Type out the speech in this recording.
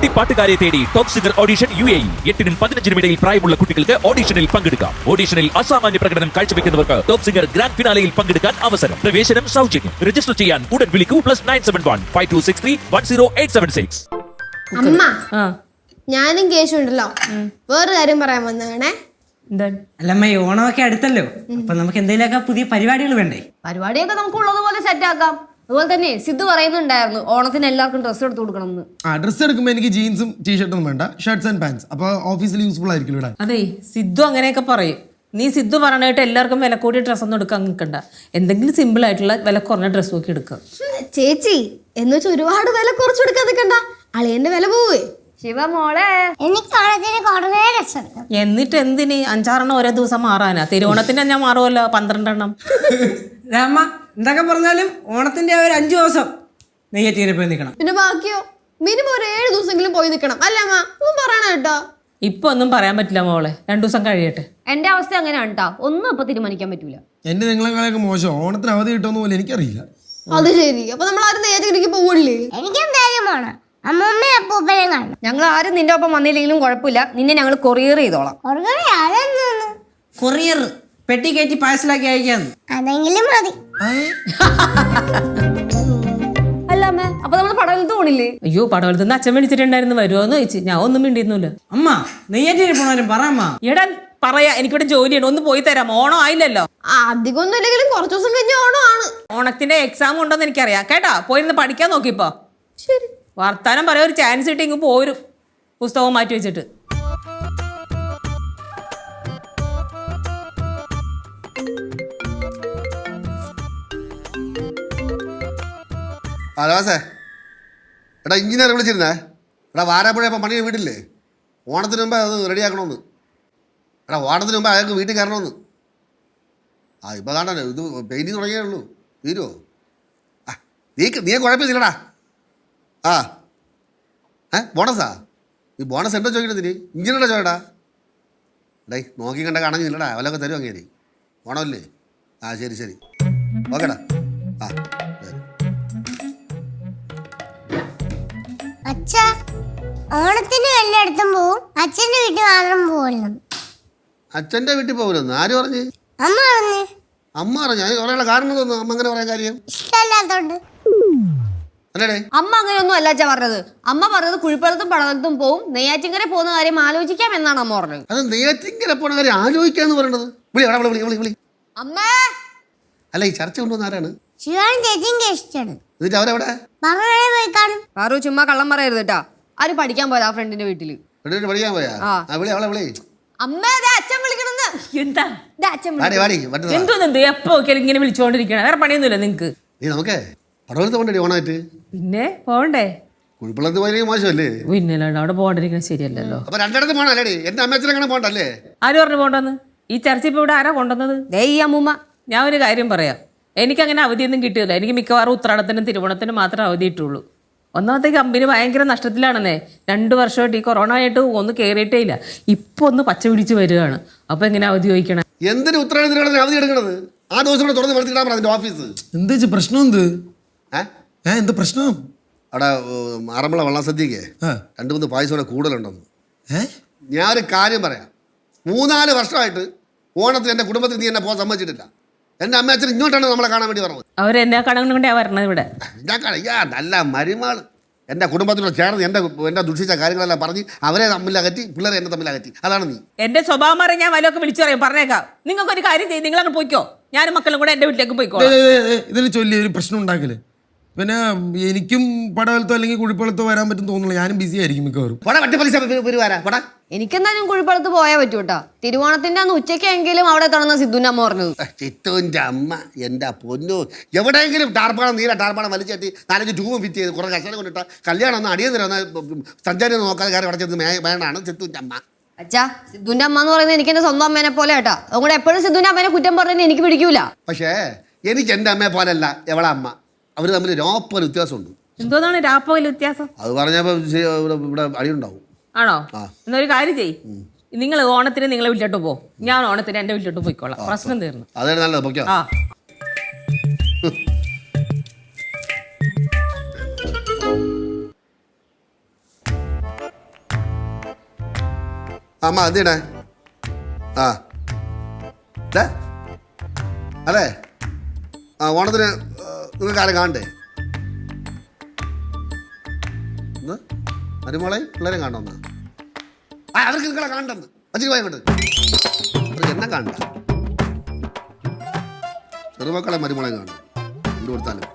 കുട്ടിപ്പാട്ടുകാരെ തേടി top singer audition UAE 8-നും 15-നും ഇടയിൽ പ്രായമുള്ള കുട്ടികൾക്ക് ഓഡിഷനിൽ പങ്കെടുക്കാം. ഓഡിഷനിൽ അസാമാന്യ പ്രകടനം കാഴ്ചവെക്കുന്നവർക്ക് ടോപ്പ് സിംഗർ ഗ്രാൻഡ് ഫിനാലയിൽ പങ്കെടുക്കാൻ അവസരം. പ്രവേശനം സൗജന്യം. രജിസ്റ്റർ ചെയ്യാൻ ഉടൻ വിളിക്കൂ +971 5263 10876. അമ്മ ഞാനും കേശു ഉണ്ടല്ലോ വേറൊരു കാര്യം പറയാൻ വന്നതാണേ. അല്ലമ്മ ഓണമൊക്കെ അടുത്തല്ലോ, അപ്പൊ നമുക്ക് എന്തെങ്കിലുമൊക്കെ പുതിയ പരിപാടികൾ വേണ്ടേ? പരിപാടിയൊക്കെ നമുക്ക് ഉള്ളതുപോലെ സെറ്റ് ആക്കാം. അതുപോലെ തന്നെ സിദ്ധു പറയുന്നുണ്ടായിരുന്നു ഓണത്തിന് എല്ലാവർക്കും ഡ്രസ്സ് എടുത്ത് കൊടുക്കണം എന്ന്. ഡ്രസ്സ് എടുക്കുമ്പോൾ എനിക്ക് ജീൻസും ടീഷർട്ടും വേണ്ട, ഷർട്ട്സ് ആൻഡ് പാൻസ്. അപ്പൊ ഓഫീസിൽ യൂസ്ഫുൾ ആയിരിക്കും ഇവിടെ. അതെ, സിദ്ധു അങ്ങനെയൊക്കെ പറയും. നീ സിദ്ധു പറഞ്ഞിട്ട് എല്ലാവർക്കും വില കൂടിയ ഡ്രസ്സൊന്നും എടുക്കാൻ നിൽക്കണ്ട. എന്തെങ്കിലും സിമ്പിൾ ആയിട്ടുള്ള വില കുറഞ്ഞ ഡ്രസ്സ് നോക്കി എടുക്കുക. ചേച്ചി എന്ന് വെച്ചാൽ ഒരുപാട് വില കുറച്ചെടുക്കാൻ നിൽക്കണ്ട, അളിയന്റെ വില പോവേ. ശിവമോളെ എന്നിട്ട് എന്തിന് 5-6 ഓരോ ദിവസം മാറാനാ? തിരുവോണത്തിന് ഞാൻ മാറുമല്ലോ 12 രാമ എന്തൊക്കെ പറഞ്ഞാലും ഓണത്തിന്റെ ഒരു 5 ദിവസം നെയ്യാറ്റിനെ പോയി നിൽക്കണം. പിന്നെ ബാക്കിയോ മിനിമം ഒരു 7 ദിവസമെങ്കിലും പോയി നിൽക്കണം. അല്ല അമ്മ പറയണ കേട്ടോ. ഇപ്പൊ ഒന്നും പറയാൻ പറ്റില്ല മോളെ, 2 ദിവസം കഴിയട്ടെ. എന്റെ അവസ്ഥ അങ്ങനെയാണ് കേട്ടോ, ഒന്നും ഇപ്പൊ തീരുമാനിക്കാൻ പറ്റൂല. എന്റെ നിങ്ങളെക്കാളൊക്കെ മോശം. ഓണത്തിന് അവധി കിട്ടുമെന്ന് പോലും എനിക്കറിയില്ല. അത് ശരി, അപ്പൊ നമ്മൾ ആരും നെയ്യാറ്റിലേക്ക് പോവില്ലേ? ഞങ്ങൾ ആരും നിന്റെ ഒപ്പം വന്നില്ലെങ്കിലും കുഴപ്പമില്ല, നിന്നെ ഞങ്ങൾ കൊറിയർ ചെയ്തോളാം. കൊറിയർ പെട്ടി കയറ്റി പാഴ്സലാക്കി അയക്കാന്ന്. അതെങ്കിലും മതി. അല്ല അമ്മ, അപ്പൊ നമ്മൾ പടവലത്ത് പോണില്ലേ? അയ്യോ, പടവലത്ത് നിന്ന് അച്ഛൻ വിളിച്ചിട്ടുണ്ടായിരുന്നു, വരുമോന്ന് ചോദിച്ചു. ഞാൻ ഒന്നും മിണ്ടിയിരുന്നില്ല. അമ്മ നെയ്യാറ്റിന് പോണവരും പറയാമ്മ. എടാ പറയാ, എനിക്കിവിടെ ജോലിയുണ്ട്, ഒന്ന് പോയി തരാം. ഓണം ആയില്ലല്ലോ. അധികം ഒന്നും ഇല്ലെങ്കിലും കുറച്ചു ദിവസം കഴിഞ്ഞ ഓണമാണ്. ഓണത്തിന്റെ എക്സാം ഉണ്ടെന്ന് എനിക്കറിയാം കേട്ടാ. പോയിരുന്ന് പഠിക്കാൻ നോക്കിപ്പോ. ശരി, വർത്താനം പറയാൻ ഒരു ചാൻസ് കിട്ടി ഇങ്ങ് പോരും, പുസ്തകം മാറ്റി വെച്ചിട്ട്. ആലോസേ എടാ, എഞ്ചിനീയർ വിളിച്ചിരുന്നേ. എടാ വാരാപ്പുഴ ഇപ്പം പണി വീട്ടില്ലേ? ഓണത്തിന് മുമ്പ് അത് റെഡിയാക്കണമെന്ന്. എടാ ഓണത്തിന് മുമ്പ് അയാൾക്ക് വീട്ടിൽ കയറണമെന്ന്. ഇപ്പോൾ കാണാനോ ഇത് പെയിൻറ്റിങ് തുടങ്ങിയേ ഉള്ളൂ, തീരുമോ? നീ കുഴപ്പമില്ലടാ. ബോണസാ? ഈ ബോണസ് എന്തോ ചോദിക്കണതിന്? ഇഞ്ചിനീയറുടെ ചോദിടാ. ഡേ നോക്കി കണ്ട കാണാൻ ഇല്ലടാ, വല്ലതൊക്കെ തരും അങ്ങനെ. ഓണമല്ലേ? ശരി ശരി, ഓക്കേടാ. അച്ഛാ, ഓണത്തിന് എല്ലായിടത്തും പോവും, അച്ഛന്റെ വീട്ടിൽ മാത്രം പോവുള്ളൂ. അച്ഛൻ്റെ വീട്ടിൽ പോകരുതെന്ന് ആര് പറഞ്ഞ്? അമ്മ പറഞ്ഞു. അമ്മ പറഞ്ഞു? അതിന് പറയാനുള്ള കാരണം തോന്നുന്നു. അമ്മ അങ്ങനെ പറയാൻ കാര്യം ഇഷ്ടമല്ലാത്തോണ്ട്. അല്ലേ? അമ്മ അങ്ങനെയൊന്നും അല്ല അച്ഛാ പറഞ്ഞത്. അമ്മ പറഞ്ഞത് കുഴിപ്പടത്തും പടവലത്തും പോവും, നെയ്യാറ്റിങ്കര പോകുന്ന കാര്യം ആലോചിക്കാം എന്നാണ് അമ്മ പറഞ്ഞത്. അത് നെയ്യാറ്റിങ്കര പോണ കാര്യം ആലോചിക്കാന്ന് പറയണത്. വിളി. അമ്മേ, അല്ല ഈ ചർച്ച കൊണ്ടുവന്ന ആരാണ്? ശിവാനും ചേച്ചിയും ഇഷ്ടമാണ്. എന്നിട്ട് അവരെവിടെ? പറഞ്ഞേ പോയി കാണും. പാറു ചുമ്മാ കള്ളം പറയരുത് കേട്ടാ. ആര് പഠിക്കാൻ പോയതാ ഫ്രണ്ടിന്റെ വീട്ടില്? പഠിക്കാൻ പോയാ? വിളി. അമ്മേ, അച്ഛൻ വിളിക്കണെന്ന്. എന്താ അച്ഛൻ എന്തോന്ന് എപ്പോ ഇങ്ങനെ വിളിച്ചോണ്ടിരിക്കണം? വേറെ പണിയൊന്നുമില്ല നിങ്ങക്ക്? നമുക്ക് പടവലത്ത് പോകണ്ടേ ഓണായിട്ട്? പിന്നെ പോണ്ടേ? കുഴിപ്പള്ളത്ത് പോയാലും മോശമല്ലേ? പിന്നെ അവിടെ പോകണ്ടിരിക്കുന്നത് ശരിയല്ലല്ലോ. അപ്പൊ രണ്ടിടത്ത് പോകണല്ലേ? എന്റെ അമ്മച്ചനെ പോകണ്ടല്ലേ? ആര് പറഞ്ഞു പോണ്ടെന്ന്? ഈ ചർച്ച ഇപ്പൊ ഇവിടെ ആരാ കൊണ്ടുവന്നത്? അമ്മൂമ്മ. ഞാൻ ഒരു കാര്യം പറയാം, എനിക്കങ്ങനെ അവധിയൊന്നും കിട്ടിയില്ല. എനിക്ക് മിക്കവാറും ഉത്രാടത്തിനും തിരുവോണത്തിനും മാത്രമേ അവധി കിട്ടുള്ളൂ. ഒന്നാമത്തെ കമ്പനി ഭയങ്കര നഷ്ടത്തിലാണെന്നേ. 2 വർഷമായിട്ട് ഈ കൊറോണ ആയിട്ട് ഒന്ന് കയറിയിട്ടേ ഇല്ല. ഇപ്പൊ ഒന്ന് പച്ച പിടിച്ച് വരികയാണ്. അപ്പൊ എങ്ങനെ അവധി ചോദിക്കണേ? എന്തിനു ഉത്രാടത്തിനാണ് അവധി എടുക്കണത്? ആ ദിവസം കൂടെ തുറന്ന് വളർത്തിയിട്ടാ അതിന്റെ ഓഫീസ്. എന്താ പ്രശ്നം? എന്ത് പ്രശ്നം? അവിടെ ആറന്മുള വള്ളസദ്യക്ക് 2-3 പായസം കൂടുതലുണ്ടെന്ന്. ഞാൻ ഒരു കാര്യം പറയാം, 3-4 വർഷമായിട്ട് ഓണത്തിന് എൻ്റെ കുടുംബത്തിൽ നീ എന്നെ പോകാൻ സമ്മതിച്ചിട്ടില്ല. എൻ്റെ അമ്മ അച്ഛൻ ഇങ്ങോട്ടാണ് നമ്മളെ കാണാൻ വേണ്ടി പറഞ്ഞത്. അവരെന്നെ കാണാൻ കൊണ്ടാ വരണത് ഇവിടെ. നല്ല മരുമാൾ എൻ്റെ കുടുംബത്തിനോട് ചേർന്ന് എൻ്റെ ദുഷിച്ച കാര്യങ്ങളെല്ലാം പറഞ്ഞ് അവരെ തമ്മിലകറ്റി, പിള്ളേരെ എന്നെ തമ്മിലകറ്റി. അതാണ് നീ. എന്റെ സ്വഭാവം മാറി ഞാൻ വല്ലതൊക്കെ വിളിച്ചു പറയും. പറഞ്ഞേക്കാം, നിങ്ങൾക്കൊരു കാര്യം ചെയ്യും, നിങ്ങളങ്ങ് പോയിക്കോ. ഞാനും മക്കളും കൂടെ എൻ്റെ വീട്ടിലേക്ക് പോയിക്കോ. ഇതിന് ചൊല്ലി ഒരു പ്രശ്നം ഉണ്ടാക്കല്. പിന്നെ എനിക്കും പടവലത്തോ അല്ലെങ്കിൽ കുഴിപ്പളത്തോ വരാൻ പറ്റും തോന്നുന്നില്ല. ഞാനും ബിസി ആയിരിക്കും മിക്കവാറും. എനിക്കെന്തായാലും കുഴിപ്പടത്ത് പോയാൽ പറ്റൂ കേട്ടാ. തിരുവോണത്തിന്റെ അന്ന് ഉച്ചയ്ക്കെങ്കിലും അവിടെ തുടർന്ന സിദ്ധുവിന്റെ അമ്മ പറഞ്ഞത്. ചിത്തുവിൻ്റെ അമ്മ എൻ്റെ പൊന്നു, എവിടെയെങ്കിലും ടാർപ്പാളം വലിച്ചേറ്റി 4 ട്യൂബും ഫിറ്റ് ചെയ്ത് കുറേ കഷണം കൊണ്ടിട്ട കല്യാണം ഒന്ന് അടിയൻ തരുന്ന സഞ്ചാരി നോക്കാതെ കാര്യം അടച്ചത് വേണമാണ് ചിത്തുവിൻ്റെ അമ്മ. അച്ഛാ, സിദ്ധുവിന്റെ അമ്മ എന്ന് പറയുന്നത് എനിക്ക് എന്റെ സ്വന്തം അമ്മേനെ പോലെ കേട്ടാ. അതുകൊണ്ട് എപ്പോഴും സിദ്ധുവിന്റെ അമ്മേനെ കുറ്റം പറഞ്ഞാൽ എനിക്ക് പിടിക്കൂല. പക്ഷേ എനിക്ക് എൻ്റെ അമ്മയെ പോലല്ല എവളെ അമ്മ. അവർ തമ്മിൽ രാപ്പൽ വ്യത്യാസമുണ്ട്. എന്തോന്നാണ് രാപ്പകൽ വ്യത്യാസം? അത് പറഞ്ഞപ്പോൾ ഇവിടെ അടിയുണ്ടാവും. ആണോ? എന്നൊരു കാര്യം ചെയ്യ്, നിങ്ങൾ ഓണത്തിന് നിങ്ങളെ വീട്ടിലോട്ട് പോ, ഞാൻ ഓണത്തിന് എന്റെ വീട്ടിലോട്ട് പോയിക്കോളാം. പ്രശ്നം തീർന്നു. അതാണ് നല്ലത്. പൊയ്ക്കോ. അമ്മ എന്ത് ചെയ്യണേ? ആ ദേ, അതെ ആ ഓണത്തിന് നിങ്ങൾക്ക് ആരും കാണണ്ടേ? ഒന്ന് മരുമോളെ പിള്ളേരെ കാണണമെന്ന്. ആ അവർക്ക് നിങ്ങളെ കാണണ്ടെന്ന്. അച്ഛന് പോയി അങ്ങോട്ട്. അവർക്ക് എന്നെ കാണണ്ട. ചെറുമക്കളെ മരുമോളെ കാണണം. എന്ത് കൊടുത്താലും